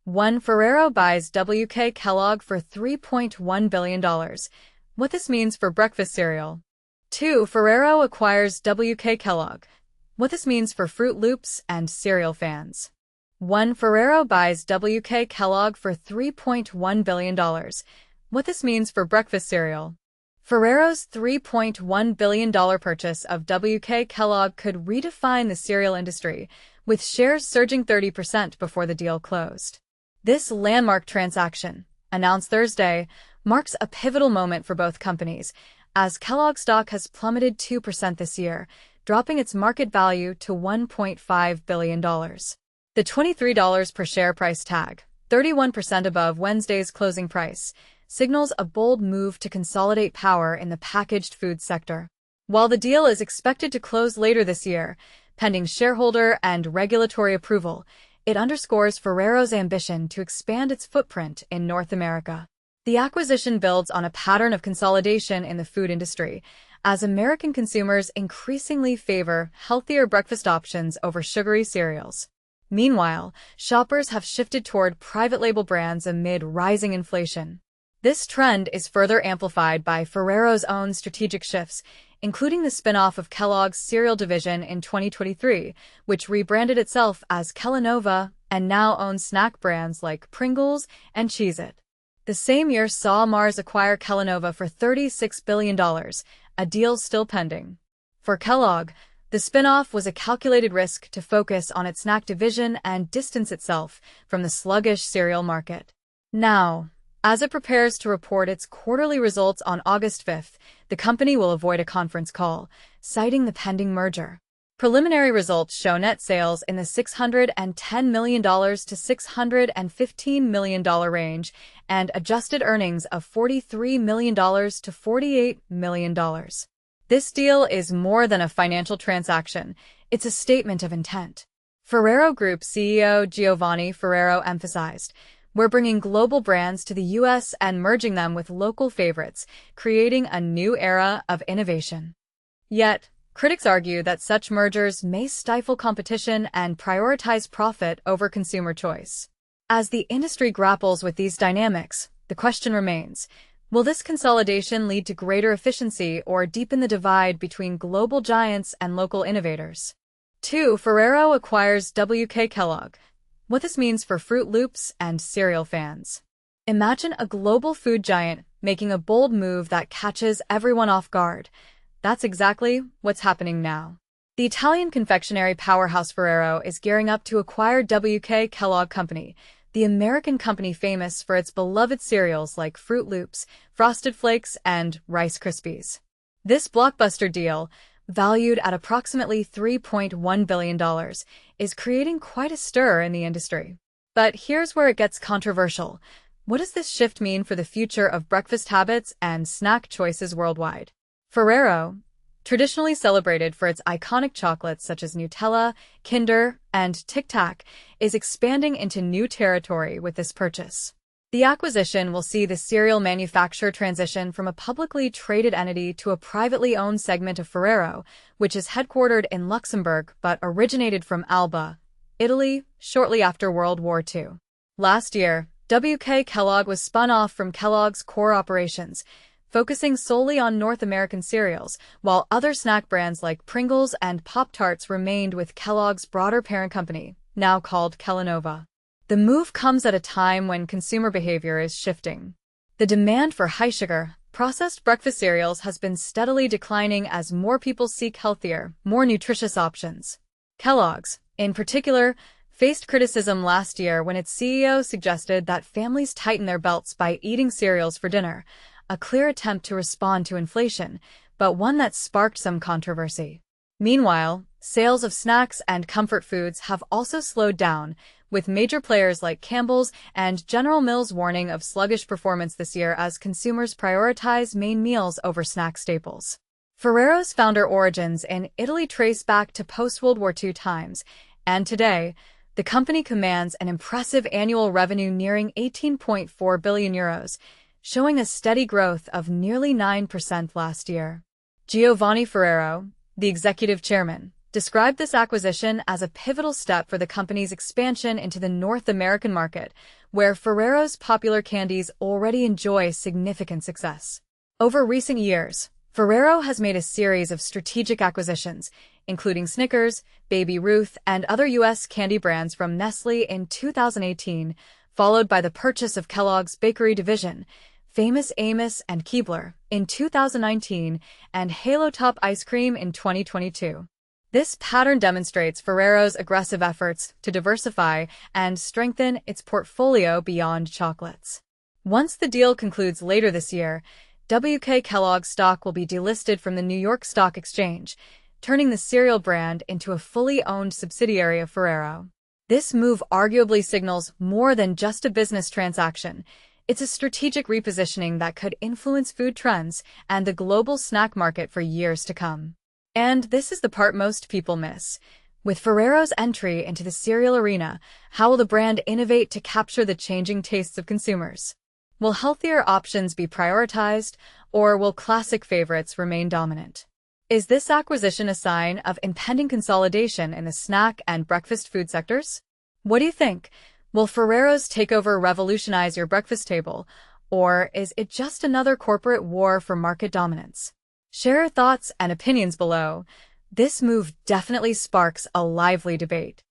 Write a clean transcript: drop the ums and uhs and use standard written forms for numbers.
1. Ferrero buys WK Kellogg for $3.1 billion. What this means for breakfast cereal. 2. Ferrero acquires WK Kellogg. What this means for Froot Loops and cereal fans. 1. Ferrero buys WK Kellogg for $3.1 billion. What this means for breakfast cereal. Ferrero's $3.1 billion purchase of WK Kellogg could redefine the cereal industry, with shares surging 30% before the deal closed. This landmark transaction, announced Thursday, marks a pivotal moment for both companies, as Kellogg stock has plummeted 2% this year, dropping its market value to $1.5 billion. The $23 per share price tag, 31% above Wednesday's closing price, signals a bold move to consolidate power in the packaged food sector. While the deal is expected to close later this year, pending shareholder and regulatory approval, it underscores Ferrero's ambition to expand its footprint in North America. The acquisition builds on a pattern of consolidation in the food industry, as American consumers increasingly favor healthier breakfast options over sugary cereals. Meanwhile, shoppers have shifted toward private label brands amid rising inflation. This trend is further amplified by Ferrero's own strategic shifts, including the spin-off of Kellogg's cereal division in 2023, which rebranded itself as Kellanova and now owns snack brands like Pringles and Cheez-It. The same year saw Mars acquire Kellanova for $36 billion, a deal still pending. For Kellogg, the spin-off was a calculated risk to focus on its snack division and distance itself from the sluggish cereal market. Now, as it prepares to report its quarterly results on August 5th, the company will avoid a conference call, citing the pending merger. Preliminary results show net sales in the $610 million to $615 million range and adjusted earnings of $43 million to $48 million. This deal is more than a financial transaction, it's a statement of intent. Ferrero Group CEO Giovanni Ferrero emphasized, "We're bringing global brands to the U.S. and merging them with local favorites, creating a new era of innovation." Yet, critics argue that such mergers may stifle competition and prioritize profit over consumer choice. As the industry grapples with these dynamics, the question remains, will this consolidation lead to greater efficiency or deepen the divide between global giants and local innovators? 2. Ferrero acquires WK Kellogg. What this means for Froot Loops and cereal fans. Imagine a global food giant making a bold move that catches everyone off guard. That's exactly what's happening now. The Italian confectionery powerhouse Ferrero is gearing up to acquire WK Kellogg Company, the American company famous for its beloved cereals like Froot Loops, Frosted Flakes, and Rice Krispies. This blockbuster deal, valued at approximately $3.1 billion, is creating quite a stir in the industry. But here's where it gets controversial. What does this shift mean for the future of breakfast habits and snack choices worldwide? Ferrero, traditionally celebrated for its iconic chocolates such as Nutella, Kinder, and Tic Tac, is expanding into new territory with this purchase. The acquisition will see the cereal manufacturer transition from a publicly traded entity to a privately owned segment of Ferrero, which is headquartered in Luxembourg but originated from Alba, Italy, shortly after World War II. Last year, WK Kellogg was spun off from Kellogg's core operations, focusing solely on North American cereals, while other snack brands like Pringles and Pop-Tarts remained with Kellogg's broader parent company, now called Kellanova. The move comes at a time when consumer behavior is shifting. The demand for high-sugar, processed breakfast cereals has been steadily declining as more people seek healthier, more nutritious options. Kellogg's, in particular, faced criticism last year when its CEO suggested that families tighten their belts by eating cereals for dinner, a clear attempt to respond to inflation, but one that sparked some controversy. Meanwhile, sales of snacks and comfort foods have also slowed down, with major players like Campbell's and General Mills warning of sluggish performance this year as consumers prioritize main meals over snack staples. Ferrero's founder origins in Italy trace back to post-World War II times, and today, the company commands an impressive annual revenue nearing €18.4 billion, showing a steady growth of nearly 9% last year. Giovanni Ferrero, the executive chairman, described this acquisition as a pivotal step for the company's expansion into the North American market, where Ferrero's popular candies already enjoy significant success. Over recent years, Ferrero has made a series of strategic acquisitions, including Snickers, Baby Ruth, and other U.S. candy brands from Nestle in 2018, followed by the purchase of Kellogg's bakery division, Famous Amos and Keebler, in 2019, and Halo Top Ice Cream in 2022. This pattern demonstrates Ferrero's aggressive efforts to diversify and strengthen its portfolio beyond chocolates. Once the deal concludes later this year, WK Kellogg stock will be delisted from the New York Stock Exchange, turning the cereal brand into a fully owned subsidiary of Ferrero. This move arguably signals more than just a business transaction. It's a strategic repositioning that could influence food trends and the global snack market for years to come. And this is the part most people miss. With Ferrero's entry into the cereal arena, how will the brand innovate to capture the changing tastes of consumers? Will healthier options be prioritized, or will classic favorites remain dominant? Is this acquisition a sign of impending consolidation in the snack and breakfast food sectors? What do you think? Will Ferrero's takeover revolutionize your breakfast table, or is it just another corporate war for market dominance? Share your thoughts and opinions below. This move definitely sparks a lively debate.